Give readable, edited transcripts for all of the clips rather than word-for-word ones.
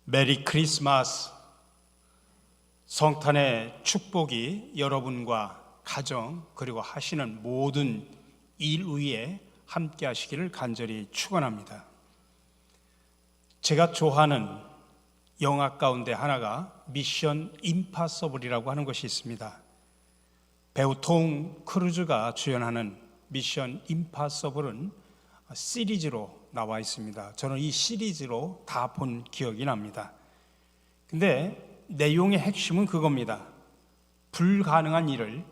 메리 크리스마스. 성탄의 축복이 여러분과 가정 그리고 하시는 모든 일 위에 함께 하시기를 간절히 축원합니다. 제가 좋아하는 영화 가운데 하나가 미션 임파서블이라고 하는 것이 있습니다. 배우 톰 크루즈가 주연하는 미션 임파서블은 시리즈로 나와 있습니다. 저는 이 시리즈로 다 본 기억이 납니다. 근데 내용의 핵심은 그겁니다. 불가능한 일을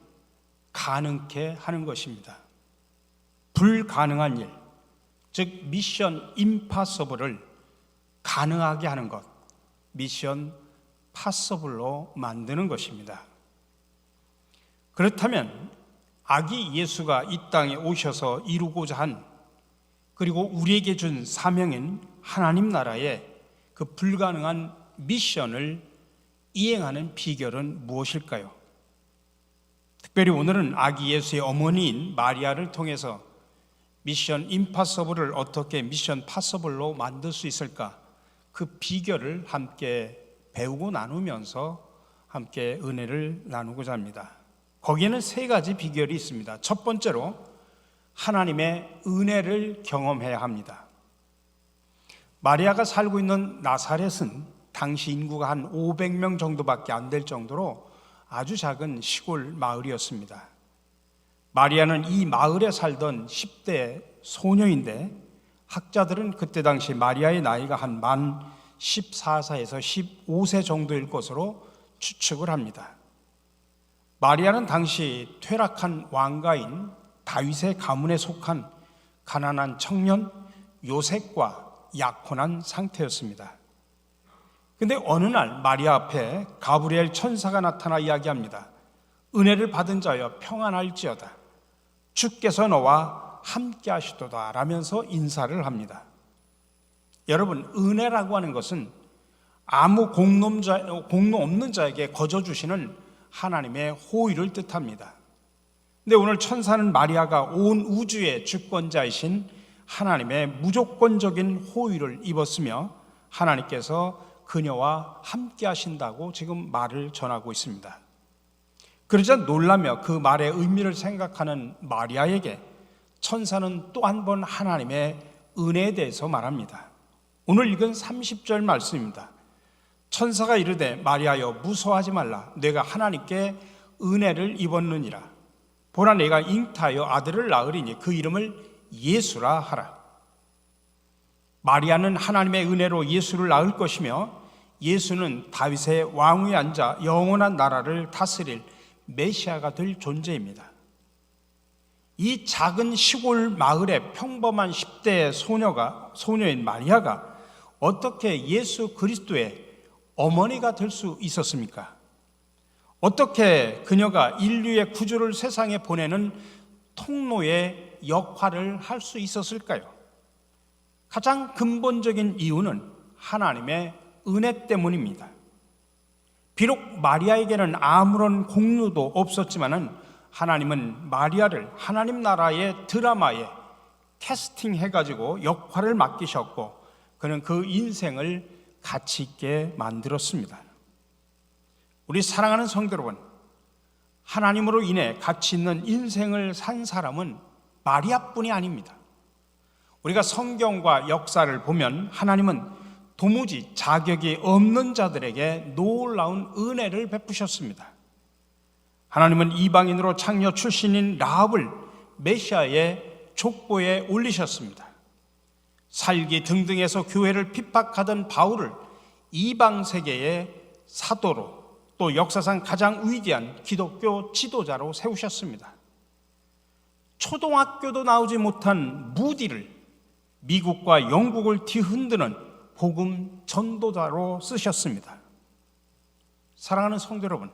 가능케 하는 것입니다. 불가능한 일, 즉 미션 임파서블을 가능하게 하는 것, 미션 파서블로 만드는 것입니다. 그렇다면 아기 예수가 이 땅에 오셔서 이루고자 한, 그리고 우리에게 준 사명인 하나님 나라의 그 불가능한 미션을 이행하는 비결은 무엇일까요? 특별히 오늘은 아기 예수의 어머니인 마리아를 통해서 미션 임파서블을 어떻게 미션 파서블로 만들 수 있을까? 그 비결을 함께 배우고 나누면서 함께 은혜를 나누고자 합니다. 거기에는 세 가지 비결이 있습니다. 첫 번째로 하나님의 은혜를 경험해야 합니다. 마리아가 살고 있는 나사렛은 당시 인구가 한 500명 정도밖에 안 될 정도로 아주 작은 시골 마을이었습니다. 마리아는 이 마을에 살던 10대 소녀인데, 학자들은 그때 당시 마리아의 나이가 한 만 14세에서 15세 정도일 것으로 추측을 합니다. 마리아는 당시 퇴락한 왕가인 다윗의 가문에 속한 가난한 청년 요셉과 약혼한 상태였습니다. 근데 어느 날 마리아 앞에 가브리엘 천사가 나타나 이야기합니다. 은혜를 받은 자여 평안할지어다. 주께서 너와 함께 하시도다 라면서 인사를 합니다. 여러분, 은혜라고 하는 것은 아무 공로 없는 자에게 거저 주시는 하나님의 호의를 뜻합니다. 근데 오늘 천사는 마리아가 온 우주의 주권자이신 하나님의 무조건적인 호의를 입었으며 하나님께서 그녀와 함께 하신다고 지금 말을 전하고 있습니다. 그러자 놀라며 그 말의 의미를 생각하는 마리아에게 천사는 또 한 번 하나님의 은혜에 대해서 말합니다. 오늘 읽은 30절 말씀입니다. 천사가 이르되 마리아여 무서워하지 말라. 내가 하나님께 은혜를 입었느니라. 보라 내가 잉타하여 아들을 낳으리니 그 이름을 예수라 하라. 마리아는 하나님의 은혜로 예수를 낳을 것이며, 예수는 다윗의 왕위에 앉아 영원한 나라를 다스릴 메시아가 될 존재입니다. 이 작은 시골 마을의 평범한 10대 소녀인 마리아가 어떻게 예수 그리스도의 어머니가 될 수 있었습니까? 어떻게 그녀가 인류의 구주를 세상에 보내는 통로의 역할을 할 수 있었을까요? 가장 근본적인 이유는 하나님의 은혜 때문입니다. 비록 마리아에게는 아무런 공로도 없었지만은 하나님은 마리아를 하나님 나라의 드라마에 캐스팅해가지고 역할을 맡기셨고, 그는 그 인생을 가치 있게 만들었습니다. 우리 사랑하는 성도 여러분, 하나님으로 인해 가치 있는 인생을 산 사람은 마리아뿐이 아닙니다. 우리가 성경과 역사를 보면 하나님은 도무지 자격이 없는 자들에게 놀라운 은혜를 베푸셨습니다. 하나님은 이방인으로 창녀 출신인 라합을 메시아의 족보에 올리셨습니다. 살기 등등에서 교회를 핍박하던 바울을 이방 세계의 사도로, 또 역사상 가장 위대한 기독교 지도자로 세우셨습니다. 초등학교도 나오지 못한 무디를 미국과 영국을 뒤흔드는 복음 전도자로 쓰셨습니다. 사랑하는 성도 여러분,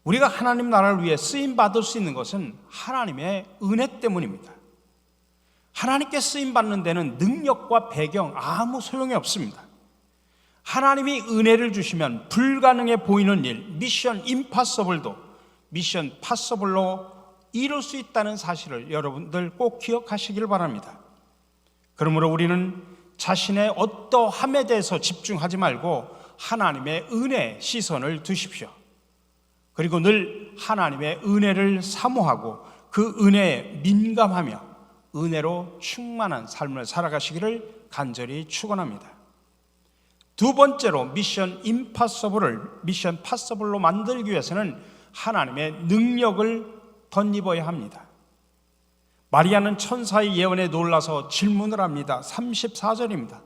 우리가 하나님 나라를 위해 쓰임받을 수 있는 것은 하나님의 은혜 때문입니다. 하나님께 쓰임받는 데는 능력과 배경 아무 소용이 없습니다. 하나님이 은혜를 주시면 불가능해 보이는 일, 미션 임파서블도 미션 파서블로 이룰 수 있다는 사실을 여러분들 꼭 기억하시길 바랍니다. 그러므로 우리는 자신의 어떠함에 대해서 집중하지 말고 하나님의 은혜에 시선을 두십시오. 그리고 늘 하나님의 은혜를 사모하고 그 은혜에 민감하며 은혜로 충만한 삶을 살아가시기를 간절히 축원합니다. 두 번째로 미션 파서블로 만들기 위해서는 하나님의 능력을 덧입어야 합니다. 마리아는 천사의 예언에 놀라서 질문을 합니다. 34절입니다.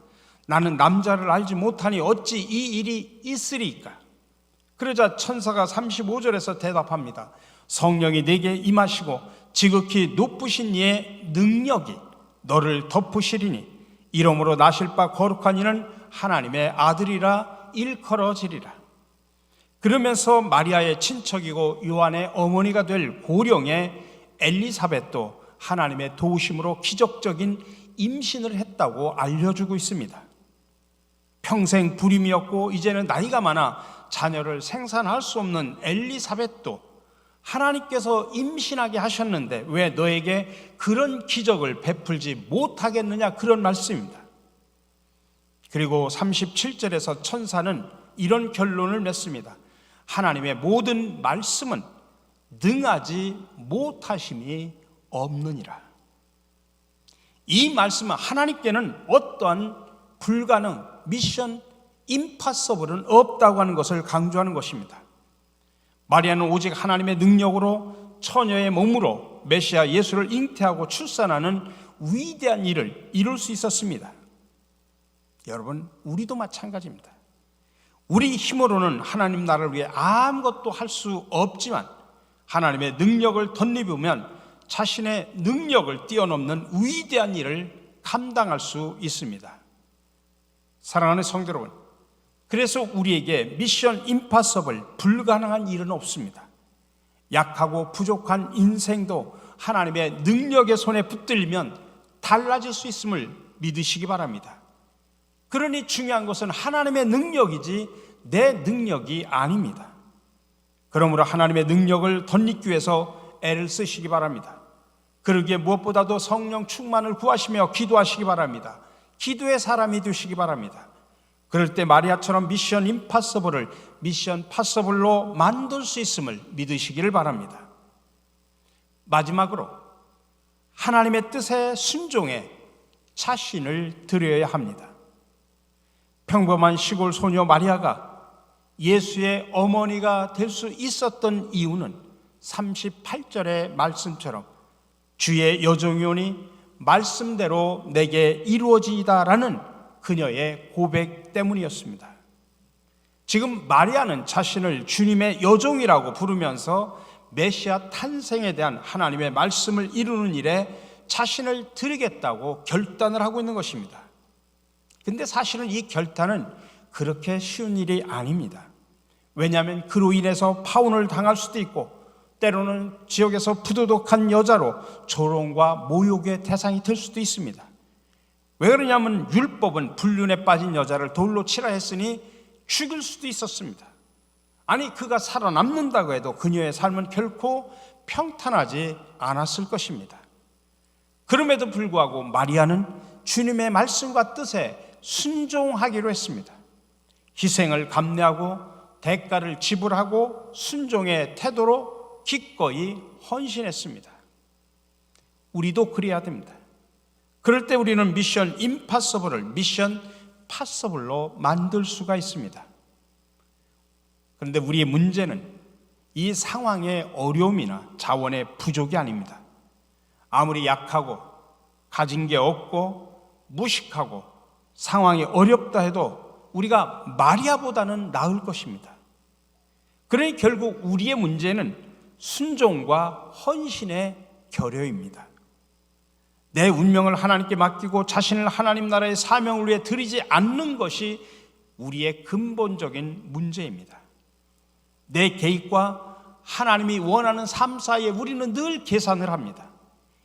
나는 남자를 알지 못하니 어찌 이 일이 있으리까? 그러자 천사가 35절에서 대답합니다. 성령이 내게 임하시고 지극히 높으신 이의 능력이 너를 덮으시리니 이러므로 나실 바 거룩한 이는 하나님의 아들이라 일컬어지리라. 그러면서 마리아의 친척이고 요한의 어머니가 될 고령의 엘리사벳도 하나님의 도우심으로 기적적인 임신을 했다고 알려주고 있습니다. 평생 불임이었고 이제는 나이가 많아 자녀를 생산할 수 없는 엘리사벳도 하나님께서 임신하게 하셨는데 왜 너에게 그런 기적을 베풀지 못하겠느냐, 그런 말씀입니다. 그리고 37절에서 천사는 이런 결론을 냈습니다. 하나님의 모든 말씀은 능하지 못하심이 없느니라. 이 말씀은 하나님께는 어떠한 불가능, 미션 임파서블은 없다고 하는 것을 강조하는 것입니다. 마리아는 오직 하나님의 능력으로 처녀의 몸으로 메시아 예수를 잉태하고 출산하는 위대한 일을 이룰 수 있었습니다. 여러분, 우리도 마찬가지입니다. 우리 힘으로는 하나님 나라를 위해 아무것도 할 수 없지만 하나님의 능력을 덧입으면 자신의 능력을 뛰어넘는 위대한 일을 감당할 수 있습니다. 사랑하는 성도 여러분, 그래서 우리에게 미션 임파서블, 불가능한 일은 없습니다. 약하고 부족한 인생도 하나님의 능력의 손에 붙들리면 달라질 수 있음을 믿으시기 바랍니다. 그러니 중요한 것은 하나님의 능력이지 내 능력이 아닙니다. 그러므로 하나님의 능력을 덧입기 위해서 애를 쓰시기 바랍니다. 그러기에 무엇보다도 성령 충만을 구하시며 기도하시기 바랍니다. 기도의 사람이 되시기 바랍니다. 그럴 때 마리아처럼 미션 임파서블을 미션 파서블로 만들 수 있음을 믿으시기를 바랍니다. 마지막으로 하나님의 뜻에 순종해 자신을 드려야 합니다. 평범한 시골 소녀 마리아가 예수의 어머니가 될 수 있었던 이유는 38절의 말씀처럼 주의 여종이 오니 말씀대로 내게 이루어지이다라는 그녀의 고백 때문이었습니다. 지금 마리아는 자신을 주님의 여종이라고 부르면서 메시아 탄생에 대한 하나님의 말씀을 이루는 일에 자신을 드리겠다고 결단을 하고 있는 것입니다. 근데 사실은 이 결단은 그렇게 쉬운 일이 아닙니다. 왜냐하면 그로 인해서 파혼을 당할 수도 있고 때로는 지역에서 부도덕한 여자로 조롱과 모욕의 대상이 될 수도 있습니다. 왜 그러냐면 율법은 불륜에 빠진 여자를 돌로 치라 했으니 죽일 수도 있었습니다. 아니, 그가 살아남는다고 해도 그녀의 삶은 결코 평탄하지 않았을 것입니다. 그럼에도 불구하고 마리아는 주님의 말씀과 뜻에 순종하기로 했습니다. 희생을 감내하고 대가를 지불하고 순종의 태도로 기꺼이 헌신했습니다. 우리도 그래야 됩니다. 그럴 때 우리는 미션 임파서블을 미션 파서블로 만들 수가 있습니다. 그런데 우리의 문제는 이 상황의 어려움이나 자원의 부족이 아닙니다. 아무리 약하고 가진 게 없고 무식하고 상황이 어렵다 해도 우리가 마리아보다는 나을 것입니다. 그러니 결국 우리의 문제는 순종과 헌신의 결여입니다. 내 운명을 하나님께 맡기고 자신을 하나님 나라의 사명을 위해 드리지 않는 것이 우리의 근본적인 문제입니다. 내 계획과 하나님이 원하는 삶 사이에 우리는 늘 계산을 합니다.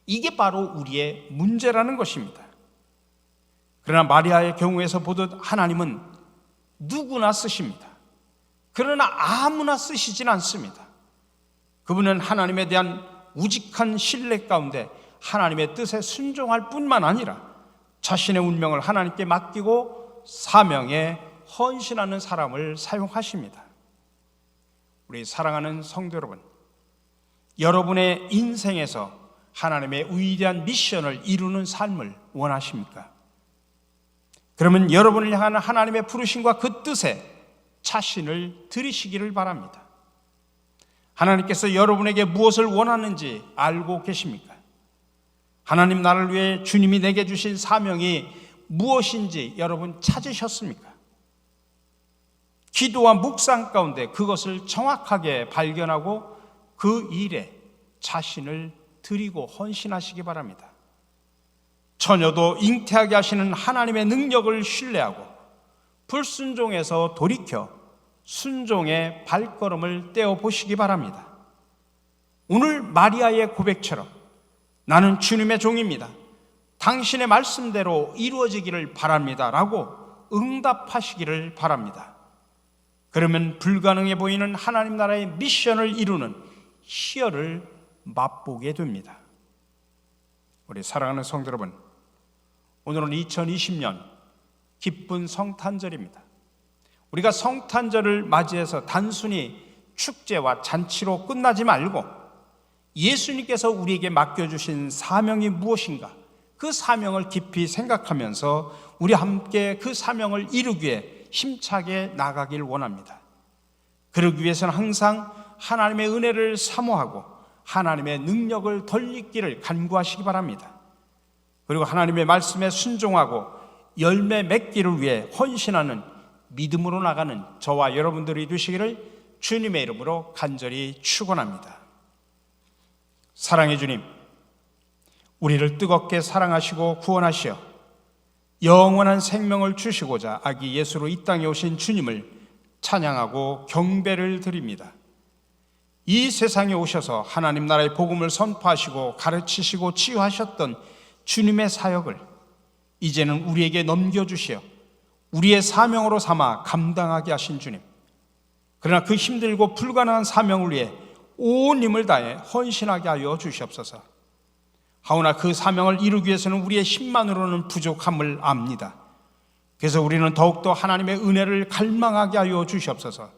이게 바로 우리의 문제라는 것입니다. 그러나 마리아의 경우에서 보듯 하나님은 누구나 쓰십니다. 그러나 아무나 쓰시진 않습니다. 그분은 하나님에 대한 우직한 신뢰 가운데 하나님의 뜻에 순종할 뿐만 아니라 자신의 운명을 하나님께 맡기고 사명에 헌신하는 사람을 사용하십니다. 우리 사랑하는 성도 여러분, 여러분의 인생에서 하나님의 위대한 미션을 이루는 삶을 원하십니까? 그러면 여러분을 향한 하나님의 부르심과 그 뜻에 자신을 들이시기를 바랍니다. 하나님께서 여러분에게 무엇을 원하는지 알고 계십니까? 하나님 나라를 위해 주님이 내게 주신 사명이 무엇인지 여러분 찾으셨습니까? 기도와 묵상 가운데 그것을 정확하게 발견하고 그 일에 자신을 드리고 헌신하시기 바랍니다. 처녀도 잉태하게 하시는 하나님의 능력을 신뢰하고 불순종에서 돌이켜 순종의 발걸음을 떼어보시기 바랍니다. 오늘 마리아의 고백처럼 나는 주님의 종입니다. 당신의 말씀대로 이루어지기를 바랍니다 라고 응답하시기를 바랍니다. 그러면 불가능해 보이는 하나님 나라의 미션을 이루는 희열을 맛보게 됩니다. 우리 사랑하는 성도 여러분, 오늘은 2020년 기쁜 성탄절입니다. 우리가 성탄절을 맞이해서 단순히 축제와 잔치로 끝나지 말고 예수님께서 우리에게 맡겨주신 사명이 무엇인가, 그 사명을 깊이 생각하면서 우리 함께 그 사명을 이루기 위해 힘차게 나가길 원합니다. 그러기 위해서는 항상 하나님의 은혜를 사모하고 하나님의 능력을 덧입기를 간구하시기 바랍니다. 그리고 하나님의 말씀에 순종하고 열매 맺기를 위해 헌신하는 믿음으로 나가는 저와 여러분들이 되시기를 주님의 이름으로 간절히 축원합니다. 사랑의 주님, 우리를 뜨겁게 사랑하시고 구원하시어 영원한 생명을 주시고자 아기 예수로 이 땅에 오신 주님을 찬양하고 경배를 드립니다. 이 세상에 오셔서 하나님 나라의 복음을 선포하시고 가르치시고 치유하셨던 주님의 사역을 이제는 우리에게 넘겨주시어 우리의 사명으로 삼아 감당하게 하신 주님, 그러나 그 힘들고 불가능한 사명을 위해 온 힘을 다해 헌신하게 하여 주시옵소서. 하오나 그 사명을 이루기 위해서는 우리의 힘만으로는 부족함을 압니다. 그래서 우리는 더욱더 하나님의 은혜를 갈망하게 하여 주시옵소서.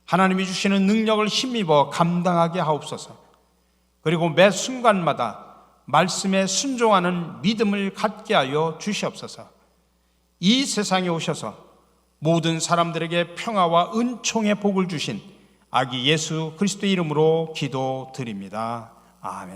하나님이 주시는 능력을 힘입어 감당하게 하옵소서. 그리고 매 순간마다 말씀에 순종하는 믿음을 갖게 하여 주시옵소서. 이 세상에 오셔서 모든 사람들에게 평화와 은총의 복을 주신 아기 예수 그리스도의 이름으로 기도드립니다. 아멘.